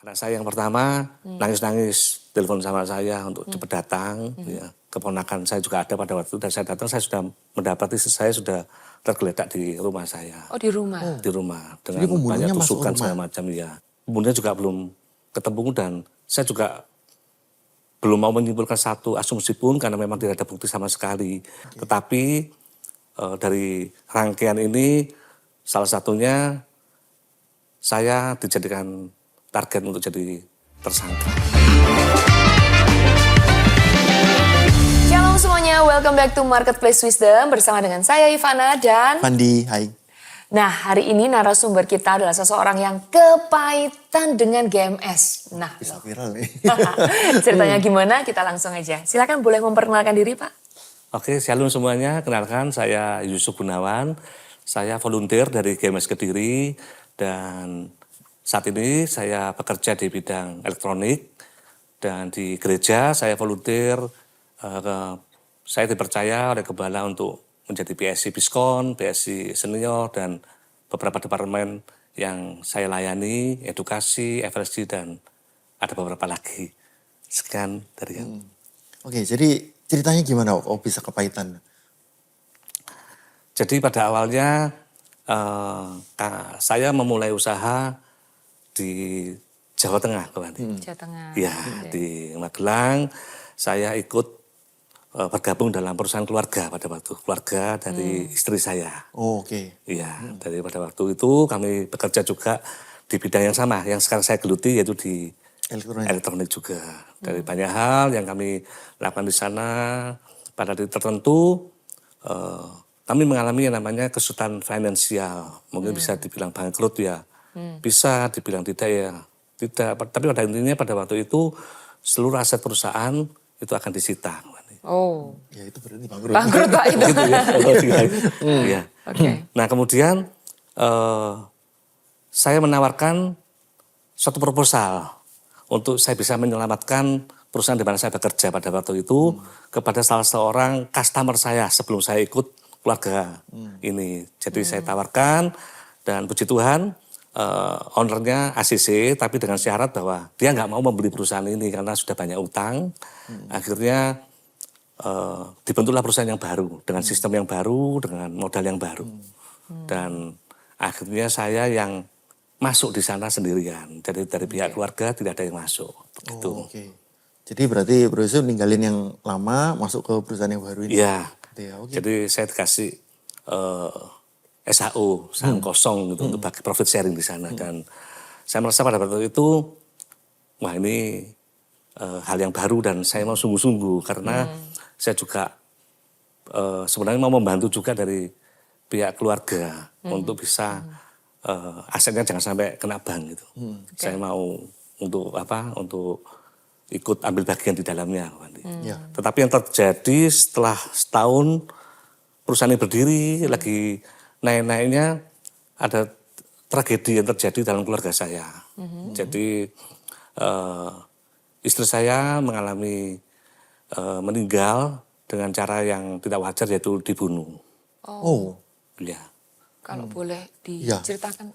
Anak saya yang pertama nangis-nangis telepon sama saya untuk cepat datang. Ya. Keponakan saya juga ada pada waktu itu dan saya datang saya sudah mendapati istri saya sudah tergeletak di rumah saya. Oh, di rumah? Di rumah Jadi dengan banyak pembunuhnya masuk tusukan rumah? segala macam ya. Pembunuhnya juga belum ketemu dan saya juga belum mau menyimpulkan satu asumsi pun karena memang tidak ada bukti sama sekali. Tetapi dari rangkaian ini salah satunya saya dijadikan target untuk jadi tersangka. Shalom semuanya, welcome back to Marketplace Wisdom bersama dengan saya Ivana dan Pandi, hai. Nah, hari ini narasumber kita adalah seseorang yang kepahitan dengan GMS. Nah, Bisa viral nih. ceritanya gimana? Kita langsung aja. Silakan boleh memperkenalkan diri, Pak. Oke, shalom semuanya. Kenalkan saya Yusuf Gunawan. Saya volunteer dari GMS Kediri dan saat ini saya bekerja di bidang elektronik dan di gereja saya volunteer. Saya dipercaya oleh Gembala untuk menjadi PSC Biskon, PSC Senior dan beberapa departemen yang saya layani, edukasi, FLC dan ada beberapa lagi. Sekian dari yang. Oke, jadi ceritanya gimana kok bisa kepahitan? Jadi pada awalnya saya memulai usaha di Jawa Tengah, Jawa Tengah. Ya, di Magelang. Saya ikut bergabung dalam perusahaan keluarga pada waktu keluarga dari istri saya. Oh, oke. Iya, dari pada waktu itu kami bekerja juga di bidang yang sama, yang sekarang saya geluti yaitu di elektronik juga. Dari banyak hal yang kami lakukan di sana, pada titik tertentu kami mengalami yang namanya kesulitan finansial. Mungkin bisa dibilang bangkrut ya, bisa dibilang tidak ya, tidak. Tapi pada intinya pada waktu itu seluruh aset perusahaan itu akan disita. Oh. Ya itu berarti bangkrut. Bangkrut, Pak, itu. Gitu ya. Iya. Oke. Nah kemudian saya menawarkan suatu proposal untuk saya bisa menyelamatkan perusahaan di mana saya bekerja pada waktu itu kepada salah seorang customer saya sebelum saya ikut keluarga ini. Jadi saya tawarkan dan puji Tuhan ownernya ACC tapi dengan syarat bahwa dia nggak mau membeli perusahaan ini karena sudah banyak utang. Akhirnya dibentuklah perusahaan yang baru dengan sistem yang baru dengan modal yang baru dan akhirnya saya yang masuk di sana sendirian. Jadi dari pihak keluarga tidak ada yang masuk. Begitu. Oh, oke. Jadi berarti Bro Yusuf ninggalin yang lama masuk ke perusahaan yang baru ini. Iya. Ya, oke. Jadi saya dikasih SHU saham kosong gitu untuk bagi profit sharing di sana dan saya merasa pada waktu itu wah ini hal yang baru dan saya mau sungguh-sungguh karena saya juga sebenarnya mau membantu juga dari pihak keluarga untuk bisa asetnya jangan sampai kena bank gitu. Saya mau untuk apa? Untuk ikut ambil bagian di dalamnya. Tetapi yang terjadi setelah setahun perusahaan ini berdiri lagi naik-naiknya ada tragedi yang terjadi dalam keluarga saya. Jadi istri saya mengalami meninggal dengan cara yang tidak wajar yaitu dibunuh. Oh. Ya. Kalau boleh diceritakan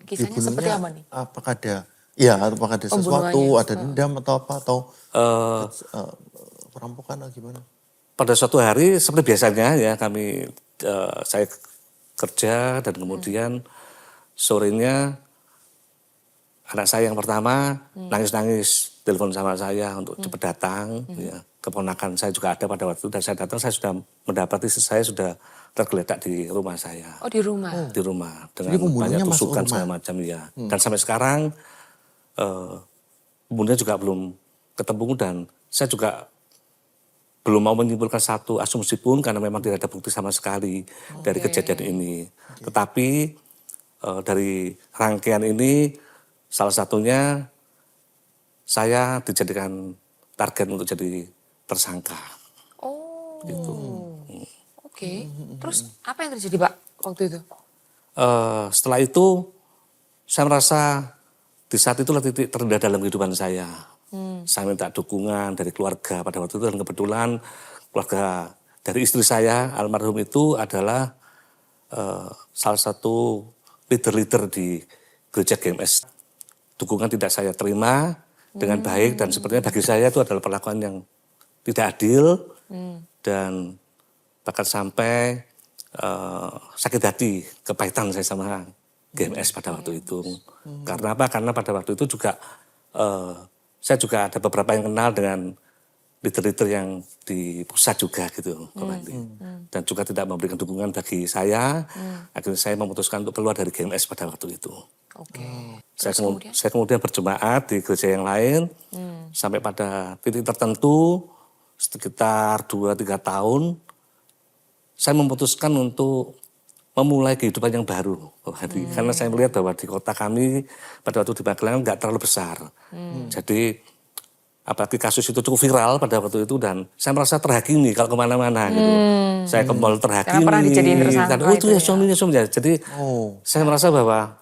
kisahnya Dibunuhnya seperti apa nih? Apakah ada sesuatu, ada dendam atau apa atau perampokan atau gimana? Pada suatu hari seperti biasanya ya saya kerja dan kemudian sorenya anak saya yang pertama nangis-nangis telepon sama saya untuk cepat datang. Ya. Keponakan saya juga ada pada waktu itu dan saya datang saya sudah mendapati istri saya sudah tergeletak di rumah saya. Oh, di rumah? Di rumah dengan Jadi pembunuhnya banyak masuk tusukan rumah? segala macam ya. Dan sampai sekarang pembunuhnya juga belum ketemu dan saya juga belum mau menyimpulkan satu asumsi pun karena memang tidak ada bukti sama sekali dari kejadian ini. Tetapi dari rangkaian ini salah satunya saya dijadikan target untuk jadi tersangka. Oh. Gitu. Oke. Terus apa yang terjadi, Pak, waktu itu? Setelah itu saya merasa di saat itulah titik terendah dalam kehidupan saya. Saya minta dukungan dari keluarga pada waktu itu dan kebetulan keluarga dari istri saya almarhum itu adalah salah satu leader-leader di gereja GMS. dukungan tidak saya terima dengan baik dan sepertinya bagi saya itu adalah perlakuan yang tidak adil dan bahkan sampai sakit hati, kepahitan saya sama GMS pada waktu itu. Karena apa? Karena pada waktu itu juga saya juga ada beberapa yang kenal dengan leader-leader yang di pusat juga gitu, dan juga tidak memberikan dukungan bagi saya. Akhirnya saya memutuskan untuk keluar dari GMS pada waktu itu. Oke. Saya kemudian berjemaat di gereja yang lain sampai pada titik tertentu sekitar 2-3 tahun saya memutuskan untuk memulai kehidupan yang baru. Karena saya melihat bahwa di kota kami pada waktu di Magelang nggak terlalu besar. Jadi apalagi kasus itu cukup viral pada waktu itu dan saya merasa terhakimi kalau kemana-mana gitu. Saya ke mall terhakimi. Karena pernah dijadiin tersangka dan, itu ya ya. suaminya. Jadi saya merasa bahwa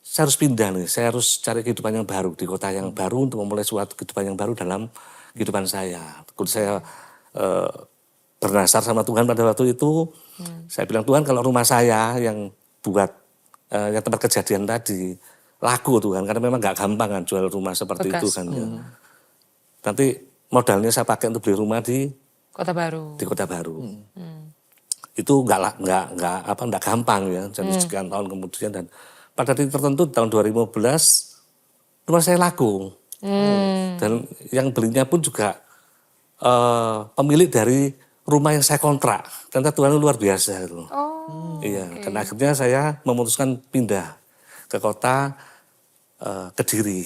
saya harus pindah nih. Saya harus cari kehidupan yang baru di kota yang baru untuk memulai suatu kehidupan yang baru dalam kehidupan saya. Kemudian saya bernasar sama Tuhan pada waktu itu. Saya bilang, Tuhan kalau rumah saya yang buat yang tempat kejadian tadi laku Tuhan, karena memang nggak gampang kan jual rumah seperti itu kan. Ya. Nanti modalnya saya pakai untuk beli rumah di Kota Baru. Di Kota Baru. Itu nggak gampang ya. Jadi sekian tahun kemudian dan pada titik tertentu tahun 2015 rumah saya laku. Dan yang belinya pun juga pemilik dari rumah yang saya kontrak. Ternyata Tuhan luar biasa itu. Iya. Dan akhirnya saya memutuskan pindah ke kota Kediri.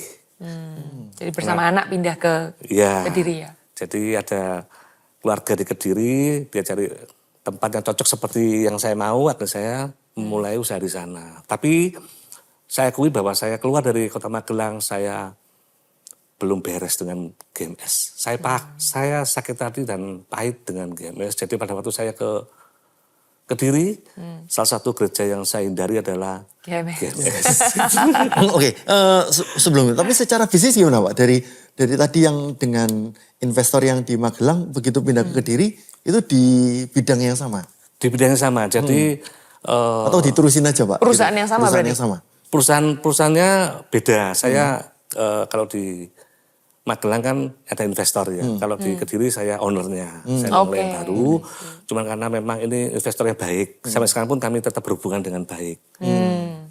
Jadi bersama anak pindah ke Kediri ya? Jadi ada keluarga di Kediri, dia cari tempat yang cocok seperti yang saya mau, akhirnya saya memulai usaha di sana. Tapi saya akui bahwa saya keluar dari kota Magelang, saya belum beres dengan GMS. Saya sakit hati dan pahit dengan GMS. Jadi pada waktu saya ke Kediri, salah satu gereja yang saya hindari adalah GMS. Oke, sebelumnya, tapi secara bisnis gimana Pak? Dari tadi yang dengan investor yang di Magelang, begitu pindah ke Kediri, itu di bidang yang sama? Di bidang yang sama, jadi... atau diterusin aja Pak? Perusahaan yang sama perusahaan berarti? Yang sama. Perusahaannya beda, saya kalau di Magelang kan ada investor ya. Kalau di Kediri saya ownernya, saya mulai yang baru. Cuman karena memang ini investor yang baik. Sampai sekarang pun kami tetap berhubungan dengan baik.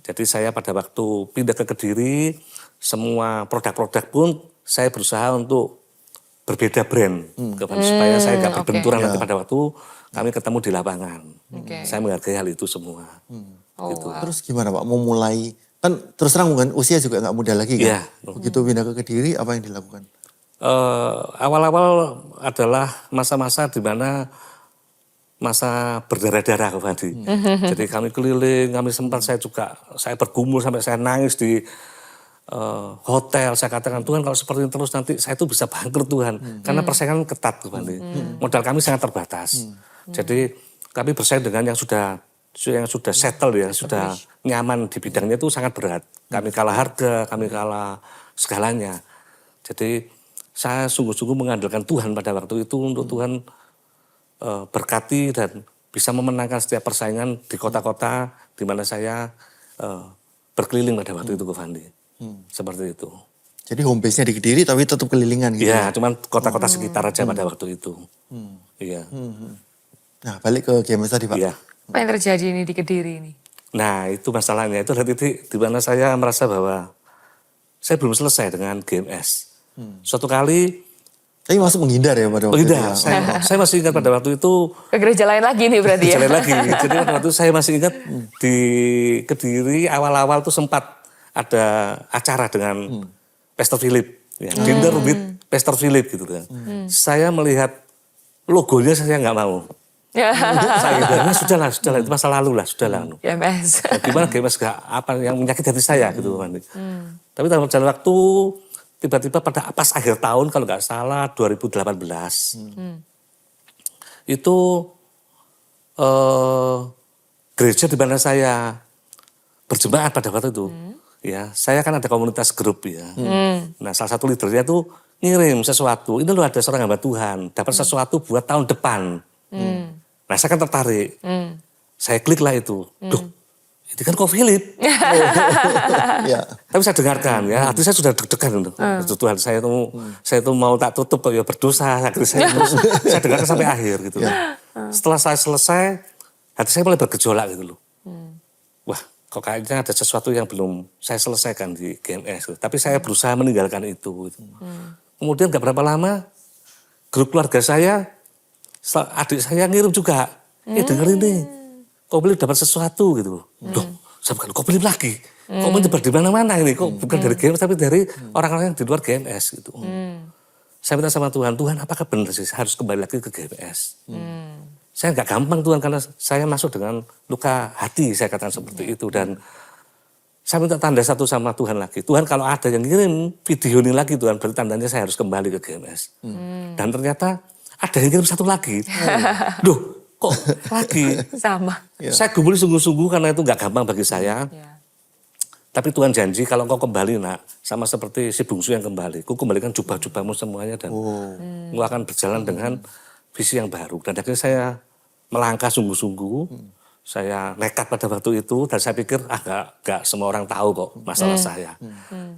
Jadi saya pada waktu pindah ke Kediri, semua produk-produk pun saya berusaha untuk berbeda brand. Supaya saya gak berbenturan nanti pada waktu kami ketemu di lapangan. Saya menghargai hal itu semua. Gitu. Terus gimana Pak, mau mulai... Kan terus terang mungkin usia juga nggak muda lagi kan. Begitu pindah ke Kediri, apa yang dilakukan? Awal-awal adalah masa-masa di mana masa berdarah-darah Fadi. Jadi kami keliling, saya bergumul sampai saya nangis di hotel. Saya katakan, Tuhan kalau seperti ini terus nanti saya itu bisa bangkrut Tuhan. Karena persaingan ketat Fadi. Modal kami sangat terbatas. Jadi kami bersaing dengan yang sudah settle ya, sudah nyaman di bidangnya itu sangat berat. Kami kalah harga, kami kalah segalanya. Jadi saya sungguh-sungguh mengandalkan Tuhan pada waktu itu untuk Tuhan berkati dan bisa memenangkan setiap persaingan di kota-kota di mana saya berkeliling pada waktu itu ke Fandi. Seperti itu. Jadi home base-nya di Kediri tapi tetap kelilingan gitu? Iya, cuman kota-kota sekitar aja pada waktu itu. Iya. Nah balik ke GMS tadi Pak. Iya. Apa yang terjadi ini di Kediri ini? Nah itu masalahnya, itu adalah titik di mana saya merasa bahwa saya belum selesai dengan GMS. Suatu kali... Tapi masih menghindar ya pada waktu itu? Menghindar, saya masih ingat pada waktu itu... Ke gereja lain lagi nih berarti ya? Gereja lain lagi, jadi pada waktu itu saya masih ingat di Kediri awal-awal tuh sempat ada acara dengan Pastor Philip. Ya, dinner with Pastor Philip gitu kan. Saya melihat logonya saya nggak mau. Saya sudahlah itu masa lalu lah, sudahlah. GMS. Gimana GMS gak apa yang menyakiti hati saya gitu kan. Tapi dalam jalan waktu tiba-tiba pada pas akhir tahun kalau nggak salah 2018 itu gereja di mana saya berjemaat pada waktu itu ya saya kan ada komunitas grup ya. Nah salah satu leadernya tuh ngirim sesuatu, ini loh ada seorang hamba Tuhan dapat sesuatu buat tahun depan. Nah saya kan tertarik, saya klik lah itu, ini kan kok Philip. Ya. Tapi saya dengarkan ya, hati saya sudah deg-degan itu. Tuhan, saya itu mau tak tutup ya berdosa. Akhirnya saya dengarkan sampai akhir gitu. Setelah saya selesai, hati saya mulai bergejolak gitu loh. Wah, kok kayaknya ada sesuatu yang belum saya selesaikan di GMS. Gitu. Tapi saya berusaha meninggalkan itu. Gitu. Kemudian gak berapa lama, grup keluarga saya, adik saya ngirim juga. Dengerin nih, kok Philip dapat sesuatu gitu. Duh, saya bukan kok Philip lagi. Kok menyebar di mana-mana ini, kok bukan dari GMS tapi dari orang-orang yang di luar GMS gitu. Saya minta sama Tuhan, Tuhan apakah benar sih harus kembali lagi ke GMS? Saya nggak gampang Tuhan karena saya masuk dengan luka hati, saya katakan seperti itu. Dan saya minta tanda satu sama Tuhan lagi. Tuhan kalau ada yang ngirim video ini lagi Tuhan, berarti tandanya saya harus kembali ke GMS. Dan ternyata ada yang ngirim satu lagi. Duh, kok lagi? Sama. Saya gumuli sungguh-sungguh karena itu nggak gampang bagi saya. Tapi Tuhan janji kalau kau kembali nak, sama seperti si bungsu yang kembali. Ku kembalikan jubah-jubahmu semuanya dan kau akan berjalan dengan visi yang baru. Dan akhirnya saya melangkah sungguh-sungguh. Saya nekat pada waktu itu dan saya pikir gak semua orang tahu kok masalah saya.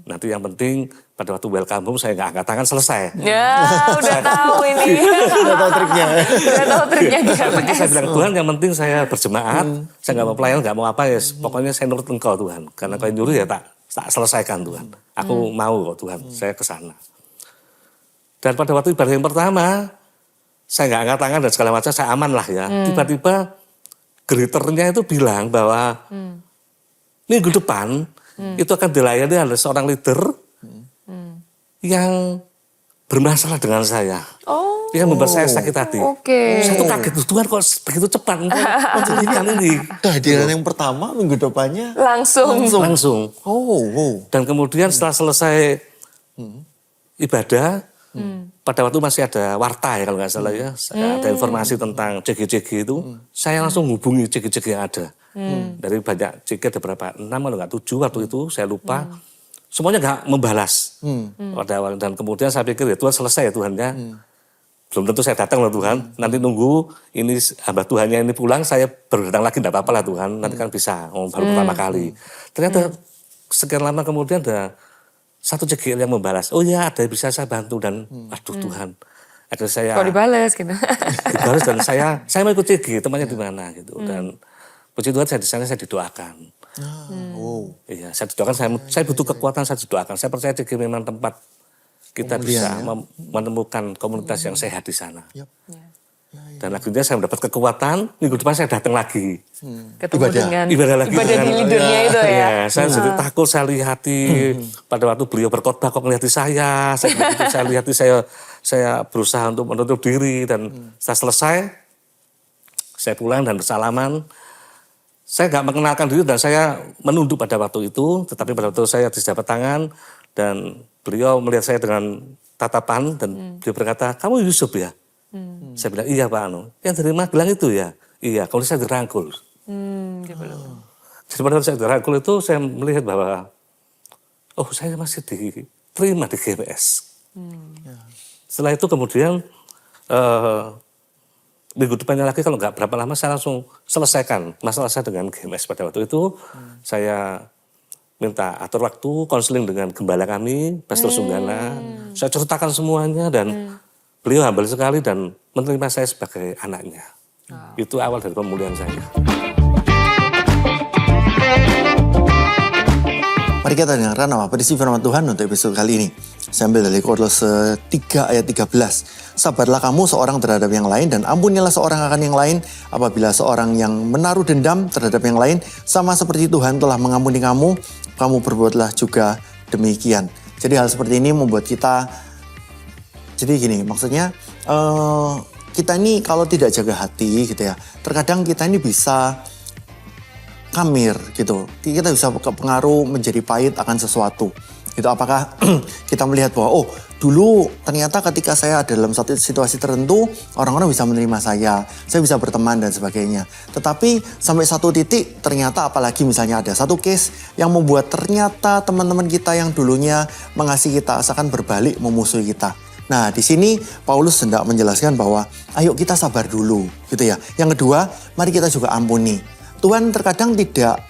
Nanti yang penting pada waktu welcome home saya gak angkat tangan selesai. Ya udah tahu ini. Udah tahu triknya. Udah tahu triknya Yang penting saya GMS. bilang Tuhan yang penting saya berjemaat. Saya gak mau pelayan, gak mau apa ya. Pokoknya saya nurut Engkau Tuhan. Karena kau nyuruh ya tak selesaikan Tuhan. Aku mau kok Tuhan, saya ke sana. Dan pada waktu ibadah yang pertama, saya gak angkat tangan dan segala macam, saya aman lah ya. Tiba-tiba greeternya itu bilang bahwa minggu depan itu akan dilayani oleh seorang leader yang bermasalah dengan saya. Oh. Yang membuat saya sakit hati. Oke. Saya tuh kaget, Tuhan kok begitu cepat menjadikan ini. Kehadiran yang pertama minggu depannya Langsung. Oh. Dan kemudian setelah selesai ibadah, pada waktu masih ada warta ya kalau nggak salah ya, ada informasi tentang CG-CG itu, saya langsung hubungi CG-CG yang ada. Dari banyak CG ada berapa, 6 kalau nggak 7 waktu itu, saya lupa. Semuanya nggak membalas pada awal. Dan kemudian saya pikir ya Tuhan selesai ya Tuhan ya. Belum tentu saya datang loh Tuhan, nanti nunggu ini hamba Tuhannya ini pulang, saya baru datang lagi, enggak apa-apa lah Tuhan, nanti kan bisa, baru pertama kali. Ternyata sekian lama kemudian ada satu CGL yang membalas, oh ya ada yang bisa saya bantu dan aduh Tuhan. Akhirnya saya Kok dibales gitu. dibalas dan saya mau ikut CG, temannya di mana gitu. Dan puji Tuhan saya di sana saya didoakan. Iya, saya didoakan, saya butuh kekuatan, saya didoakan. Saya percaya CG memang tempat kita bisa menemukan komunitas yang sehat di sana. Dan akhirnya saya mendapat kekuatan, minggu depan saya datang lagi. Ketemu dengan Ibadah lagi ibadah di dengan- leadernya itu ya. Iya, saya jadi takut, saya lihati pada waktu beliau berkhotbah kok melihat saya lihati, saya berusaha untuk menutup diri dan setelah selesai saya pulang dan bersalaman. Saya nggak mengenalkan diri dan saya menunduk pada waktu itu, tetapi pada waktu saya dijabat tangan dan beliau melihat saya dengan tatapan dan beliau berkata, kamu Yusuf ya? Saya bilang, iya Pak Anu. Yang dari Magelang itu ya? Iya, kalau saya dirangkul. Jadi pada waktu saya dirangkul itu saya melihat bahwa, oh saya masih diterima di GMS. Setelah itu kemudian, minggu depannya lagi kalau nggak berapa lama saya langsung selesaikan masalah saya dengan GMS. Pada waktu itu saya minta atur waktu konseling dengan gembala kami, Pastor Sunggana. Saya ceritakan semuanya dan beliau humble sekali dan menerima saya sebagai anaknya. Itu awal dari pemulihan saya. Mari kita dengarkan apa isi firman Tuhan untuk episode kali ini. Saya ambil dari Kolose 3 ayat 13. Sabarlah kamu seorang terhadap yang lain dan ampunilah seorang akan yang lain apabila seorang yang menaruh dendam terhadap yang lain sama seperti Tuhan telah mengampuni kamu, kamu berbuatlah juga demikian. Jadi hal seperti ini membuat kita, jadi gini maksudnya kita ini kalau tidak jaga hati gitu ya, terkadang kita ini bisa kamir gitu. Kita bisa pengaruh menjadi pahit akan sesuatu. Gitu, apakah kita melihat bahwa oh dulu ternyata ketika saya ada dalam satu situasi tertentu orang-orang bisa menerima saya bisa berteman dan sebagainya. Tetapi sampai satu titik ternyata apalagi misalnya ada satu case yang membuat ternyata teman-teman kita yang dulunya mengasihi kita asalkan berbalik memusuhi kita. Nah di sini Paulus hendak menjelaskan bahwa ayo kita sabar dulu gitu ya. Yang kedua mari kita juga ampuni. Tuhan terkadang tidak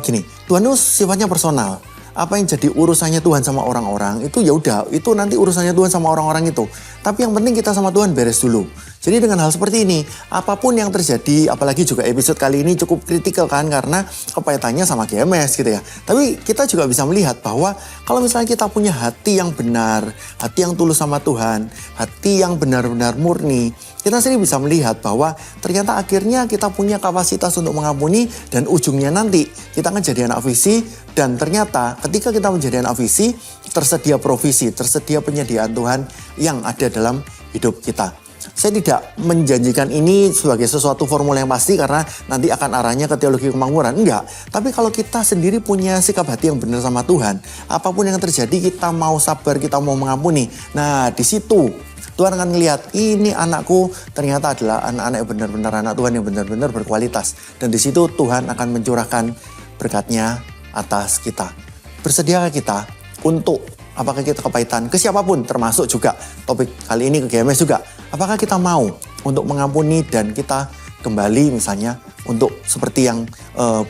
gini, Tuhan itu sifatnya personal. Apa yang jadi urusannya Tuhan sama orang-orang itu ya udah, itu nanti urusannya Tuhan sama orang-orang itu. Tapi yang penting kita sama Tuhan beres dulu. Jadi dengan hal seperti ini, apapun yang terjadi, apalagi juga episode kali ini cukup kritikal kan karena kepaitannya sama GMS gitu ya. Tapi kita juga bisa melihat bahwa kalau misalnya kita punya hati yang benar, hati yang tulus sama Tuhan, hati yang benar-benar murni, kita sendiri bisa melihat bahwa ternyata akhirnya kita punya kapasitas untuk mengampuni dan ujungnya nanti kita akan jadi anak visi dan ternyata ketika kita menjadi anak visi tersedia provisi, tersedia penyediaan Tuhan yang ada dalam hidup kita. Saya tidak menjanjikan ini sebagai sesuatu formula yang pasti karena nanti akan arahnya ke teologi kemakmuran. Enggak. Tapi kalau kita sendiri punya sikap hati yang benar sama Tuhan, apapun yang terjadi kita mau sabar, kita mau mengampuni. Nah di situ Tuhan akan melihat ini anakku ternyata adalah anak-anak yang benar-benar anak Tuhan yang benar-benar berkualitas. Dan di situ Tuhan akan mencurahkan berkatnya atas kita. Bersediakah kita untuk apakah kita kepahitan ke siapapun termasuk juga topik kali ini ke GMS juga. Apakah kita mau untuk mengampuni dan kita kembali misalnya untuk seperti yang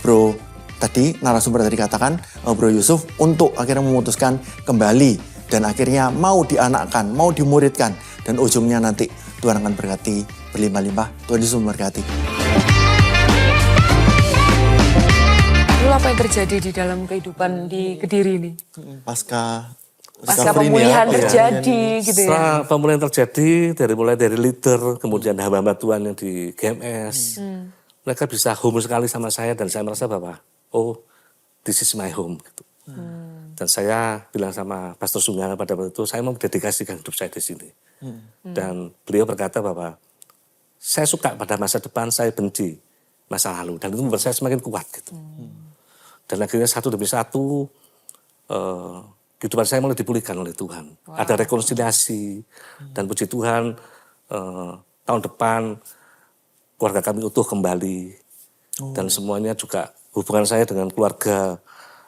bro tadi narasumber tadi katakan bro Yusuf untuk akhirnya memutuskan kembali dan akhirnya mau dianakkan, mau dimuridkan dan ujungnya nanti Tuhan akan berkati berlimpah-limpah. Tuhan Yesus memberkati. Lalu apa yang terjadi di dalam kehidupan di Kediri ini? Pasca pemulihan terjadi gitu ya. Setelah pemulihan terjadi, mulai dari leader, kemudian hamba-hamba Tuhan yang di GMS, mereka bisa home sekali sama saya dan saya merasa bahwa, oh, this is my home. Gitu. Dan saya bilang sama Pastor Sunggana pada waktu itu, saya mau dedikasikan hidup saya di sini. Dan beliau berkata bahwa, saya suka pada masa depan, saya benci masa lalu. Dan itu membuat saya semakin kuat. Gitu. Dan akhirnya satu demi satu, kehidupan saya mulai dipulihkan oleh Tuhan. Wow. Ada rekonsiliasi dan puji Tuhan tahun depan keluarga kami utuh kembali. Dan semuanya juga hubungan saya dengan keluarga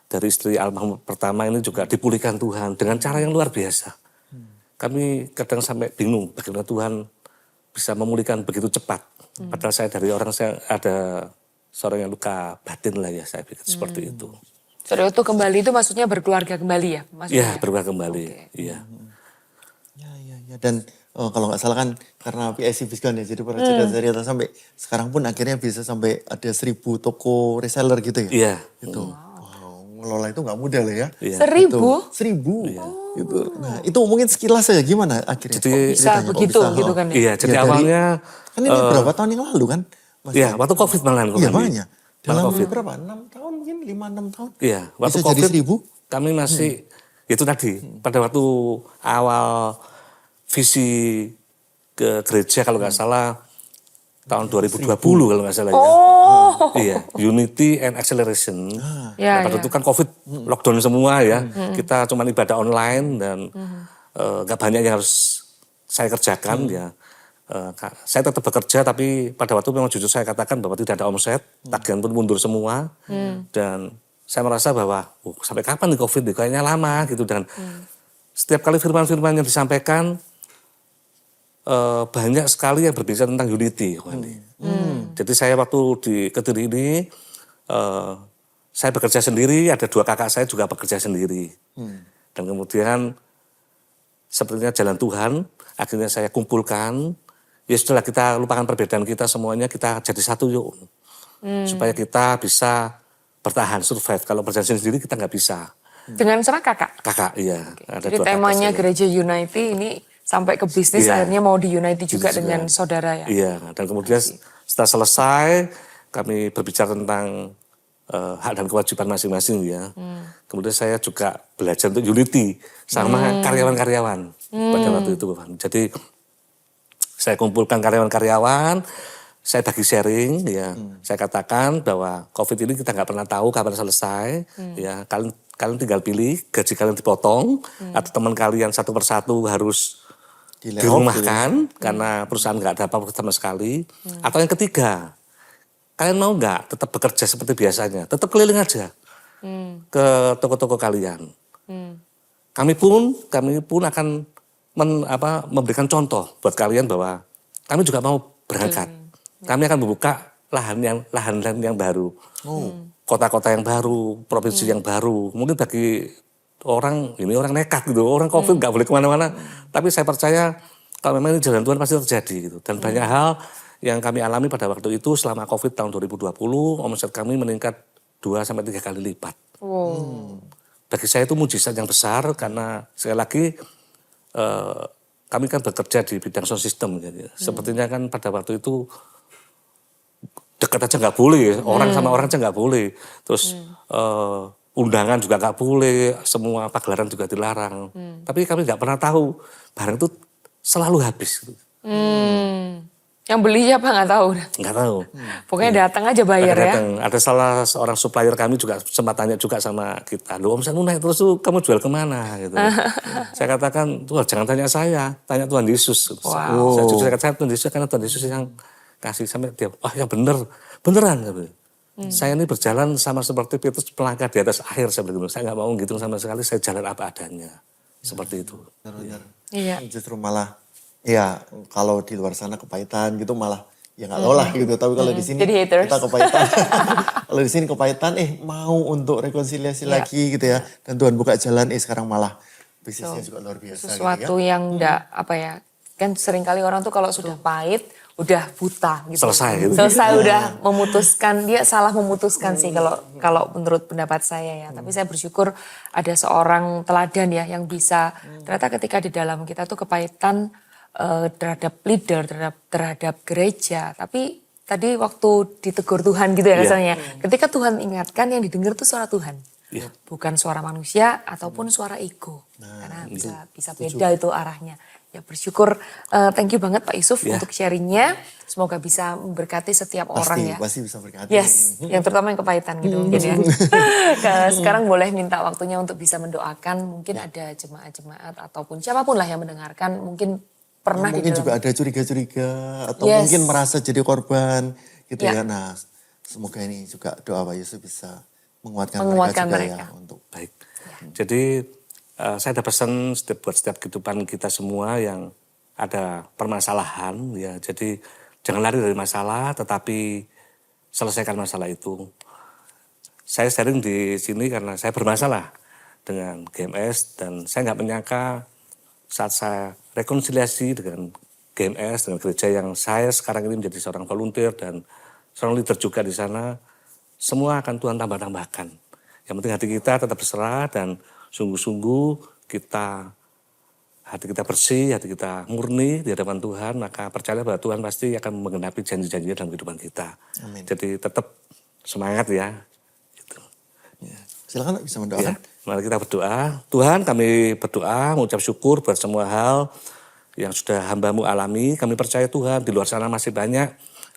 dari istri almarhum pertama ini juga dipulihkan Tuhan dengan cara yang luar biasa. Kami kadang sampai bingung bagaimana Tuhan bisa memulihkan begitu cepat. Padahal saya dari orang saya ada seorang yang luka batin lah ya saya pikir seperti itu. Saudara itu kembali itu maksudnya berkeluarga kembali ya? Iya, berkeluarga kembali. Iya. Ya. Dan kalau nggak salah kan karena PIC Biskon ya, jadi para cerita sampai sekarang pun akhirnya bisa sampai ada 1.000 toko reseller gitu ya? Iya. Itu. Wow, ngelola itu nggak mudah loh ya. Iya. 1.000? Itu, 1.000. Iya. Itu. Nah, itu mungkin sekilas saja gimana akhirnya? Jadi, bisa begitu gitu kan ya? Iya, jadi ya, awalnya. Kan ini berapa tahun yang lalu kan? Iya, waktu COVID malahan. Iya makanya. Dalam COVID. berapa? 6 tahun mungkin? 5-6 tahun? Iya, waktu bisa COVID jadi 1.000? kami masih, itu tadi, pada waktu awal visi ke gereja kalau nggak salah, tahun 2020 kalau nggak salah ya. Iya, Unity and Acceleration. Ya, pada itu kan COVID lockdown semua ya. Kita cuma ibadah online dan nggak banyak yang harus saya kerjakan ya. Saya tetap bekerja tapi pada waktu memang jujur saya katakan bahwa tidak ada omset, tagihan pun mundur semua dan saya merasa bahwa sampai kapan nih COVID nih, kayaknya lama gitu dan setiap kali firman-firman yang disampaikan banyak sekali yang berbicara tentang unity. Jadi saya waktu di Kediri ini saya bekerja sendiri, ada 2 kakak saya juga bekerja sendiri dan kemudian sepertinya jalan Tuhan akhirnya saya kumpulkan. Ya sudahlah kita lupakan perbedaan kita semuanya, kita jadi satu yuk. Supaya kita bisa bertahan, survive. Kalau berjalan sendiri kita nggak bisa. Dengan sama kakak? Kakak, iya. Ada jadi temanya Gereja Unity ini sampai ke bisnis akhirnya mau di Unity juga dengan saudara ya? Iya, dan kemudian setelah selesai kami berbicara tentang hak dan kewajiban masing-masing ya. Kemudian saya juga belajar untuk Unity sama karyawan-karyawan pada waktu itu. Jadi saya kumpulkan karyawan-karyawan, saya bagi sharing, ya. Saya katakan bahwa COVID ini kita nggak pernah tahu kapan selesai, ya. Kalian tinggal pilih gaji kalian dipotong, atau teman kalian satu persatu harus dirumahkan karena perusahaan nggak ada apa-apa sama sekali. Atau yang ketiga, kalian mau nggak tetap bekerja seperti biasanya, tetap keliling aja ke toko-toko kalian. Kami pun akan memberikan contoh buat kalian bahwa kami juga mau berangkat. Kami akan membuka lahan yang baru, kota-kota yang baru, provinsi yang baru. Mungkin bagi orang ini orang nekat gitu, orang COVID nggak boleh kemana-mana. Tapi saya percaya kalau memang ini jalan Tuhan pasti terjadi gitu. Dan banyak hal yang kami alami pada waktu itu selama COVID tahun 2020, omset kami meningkat 2-3 kali lipat. Bagi saya itu mujizat yang besar karena sekali lagi kami kan bekerja di bidang sound system. Gitu. Sepertinya kan pada waktu itu dekat aja nggak boleh, orang sama orang aja nggak boleh. Terus undangan juga nggak boleh, semua pagelaran juga dilarang. Tapi kami nggak pernah tahu barang itu selalu habis. Gitu. Yang beli siapa nggak tahu. Nggak tahu. Pokoknya datang aja bayar ya. Ada salah seorang supplier kami juga sempat tanya juga sama kita, loh omset naik terus tuh kamu jual kemana gitu. Saya katakan, Tuhan jangan tanya saya, tanya Tuhan Yesus. Saya jujur kata Tuhan Yesus karena Tuhan Yesus yang kasih sampai dia, ya beneran. Gitu. Saya ini berjalan sama seperti Petrus melangkah di atas air saya bilang, saya nggak mau gitu sama sekali, saya jalan apa adanya. Seperti itu. Benar. Iya. Justru malah ya kalau di luar sana kepahitan gitu malah ya nggak tahu lah gitu. Tapi kalau di sini kita kepahitan. Kalau di sini kepahitan mau untuk rekonsiliasi lagi gitu ya. Dan Tuhan buka jalan sekarang malah bisnisnya juga luar biasa. Sesuatu gitu ya. yang enggak apa ya. Kan seringkali orang tuh kalau sudah pahit udah buta gitu. Selesai udah memutuskan, dia salah memutuskan sih kalau menurut pendapat saya ya. Tapi saya bersyukur ada seorang teladan ya yang bisa ternyata ketika di dalam kita tuh kepahitan terhadap leader, terhadap gereja. Tapi tadi waktu ditegur Tuhan gitu ya rasanya. Ketika Tuhan ingatkan yang didengar tuh suara Tuhan. Bukan suara manusia ataupun suara ego. Karena bisa beda itu arahnya. Ya bersyukur, thank you banget Pak Yusuf untuk sharingnya. Semoga bisa memberkati setiap orang ya. Pasti bisa berkati. Yes, yang terutama yang kepahitan gitu mungkin ya. Sekarang boleh minta waktunya untuk bisa mendoakan. Mungkin ada jemaat-jemaat ataupun siapapun lah yang mendengarkan. Mungkin pernah mungkin juga ada curiga-curiga atau mungkin merasa jadi korban gitu ya. Nah semoga ini juga doa Pak Yusuf bisa menguatkan mereka. Ya, untuk baik. Jadi saya ada pesan buat setiap kehidupan kita semua yang ada permasalahan ya. Jadi jangan lari dari masalah tetapi selesaikan masalah itu. Saya sharing di sini karena saya bermasalah dengan GMS dan saya nggak menyangka saat saya rekonsiliasi dengan GMS, dengan gereja yang saya sekarang ini menjadi seorang volunteer dan seorang leader juga di sana, semua akan Tuhan tambah-tambahkan. Yang penting hati kita tetap berserah dan sungguh-sungguh hati kita bersih, hati kita murni di hadapan Tuhan, maka percaya bahwa Tuhan pasti akan menggenapi janji-janjinya dalam kehidupan kita. Amin. Jadi tetap semangat ya. Gitu. Ya. Silakan bisa mendoakan. Ya, mari kita berdoa. Tuhan, kami berdoa, mengucap syukur buat semua hal yang sudah hamba-Mu alami. Kami percaya Tuhan, di luar sana masih banyak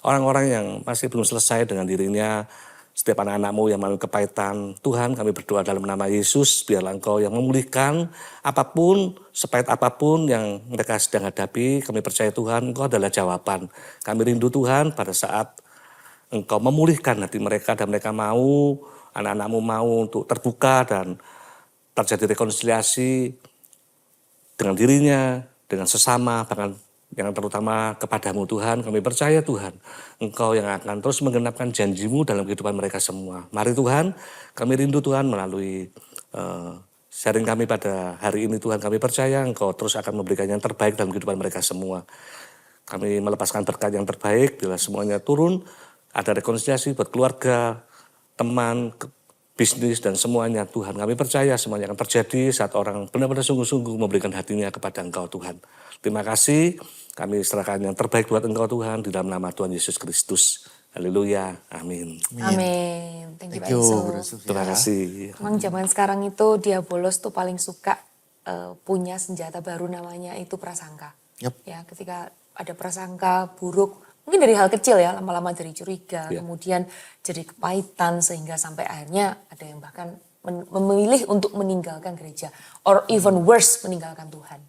orang-orang yang masih belum selesai dengan dirinya. Setiap anak-anak-Mu yang mengalami kepahitan, Tuhan kami berdoa dalam nama Yesus, biarlah Engkau yang memulihkan apapun, sepahit apapun yang mereka sedang hadapi. Kami percaya Tuhan, Engkau adalah jawaban. Kami rindu Tuhan pada saat Engkau memulihkan hati mereka dan mereka mau, anak-anak-Mu mau untuk terbuka dan terjadi rekonsiliasi dengan dirinya, dengan sesama, bahkan yang terutama kepadamu Tuhan, kami percaya Tuhan, Engkau yang akan terus menggenapkan janji-Mu dalam kehidupan mereka semua. Mari Tuhan, kami rindu Tuhan melalui sharing kami pada hari ini Tuhan, kami percaya Engkau terus akan memberikan yang terbaik dalam kehidupan mereka semua. Kami melepaskan berkat yang terbaik, bila semuanya turun, ada rekonsiliasi buat keluarga, teman, bisnis dan semuanya Tuhan. Kami percaya semuanya akan terjadi saat orang benar-benar sungguh-sungguh memberikan hatinya kepada Engkau Tuhan. Terima kasih, kami serahkan yang terbaik buat Engkau Tuhan di dalam nama Tuhan Yesus Kristus. Haleluya, amin. Amin. Thank you Pak Yusuf. Terima kasih. Memang zaman sekarang itu diabolos tuh paling suka punya senjata baru namanya itu prasangka. Ya, ketika ada prasangka buruk, mungkin dari hal kecil ya, lama-lama jadi curiga, kemudian jadi kepahitan sehingga sampai akhirnya ada yang bahkan memilih untuk meninggalkan gereja, or even worse meninggalkan Tuhan.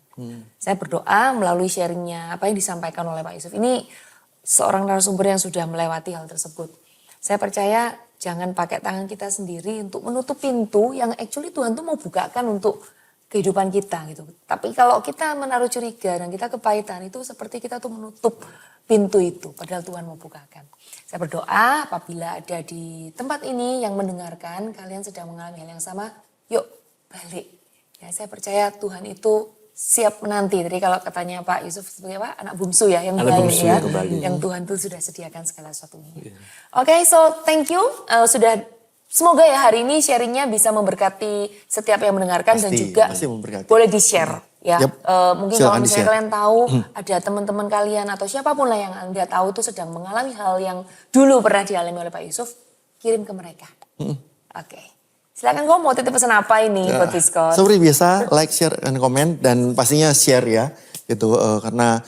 Saya berdoa melalui sharingnya apa yang disampaikan oleh Pak Yusuf ini seorang narasumber yang sudah melewati hal tersebut. Saya percaya jangan pakai tangan kita sendiri untuk menutup pintu yang actually Tuhan tuh mau bukakan untuk kehidupan kita gitu. Tapi kalau kita menaruh curiga dan kita kepahitan itu seperti kita tuh menutup pintu itu, padahal Tuhan mau bukakan. Saya berdoa apabila ada di tempat ini yang mendengarkan, kalian sedang mengalami hal yang sama, yuk balik. Ya, saya percaya Tuhan itu siap menanti. Tadi kalau katanya Pak Yusuf sebagai apa? Anak bungsu ya yang Anak kembali bungsu ya. yang kembali. Yang Tuhan tuh sudah sediakan segala sesuatunya. Oke, so thank you. Semoga ya hari ini sharingnya bisa memberkati setiap yang mendengarkan dan juga pasti memberkati. boleh di-share ya. Yep. Mungkin Silakan kalau misalnya di-share. kalian tahu ada teman-teman kalian atau siapapun lah yang Anda tahu tuh sedang mengalami hal yang dulu pernah dialami oleh Pak Yusuf, kirim ke mereka. Oke. Silakan kau mau titip pesan apa ini buat Biskot? Seperti biasa, like, share, dan komen. Dan pastinya share ya. Gitu, karena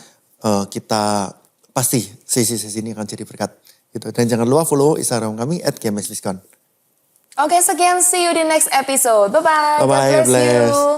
kita pasti sesi-sesi ini akan jadi berkat. Gitu. Dan jangan lupa follow Instagram kami @gmsbiskon. Oke, sekian. See you di next episode. Bye-bye. Bye-bye, God bless bless. you.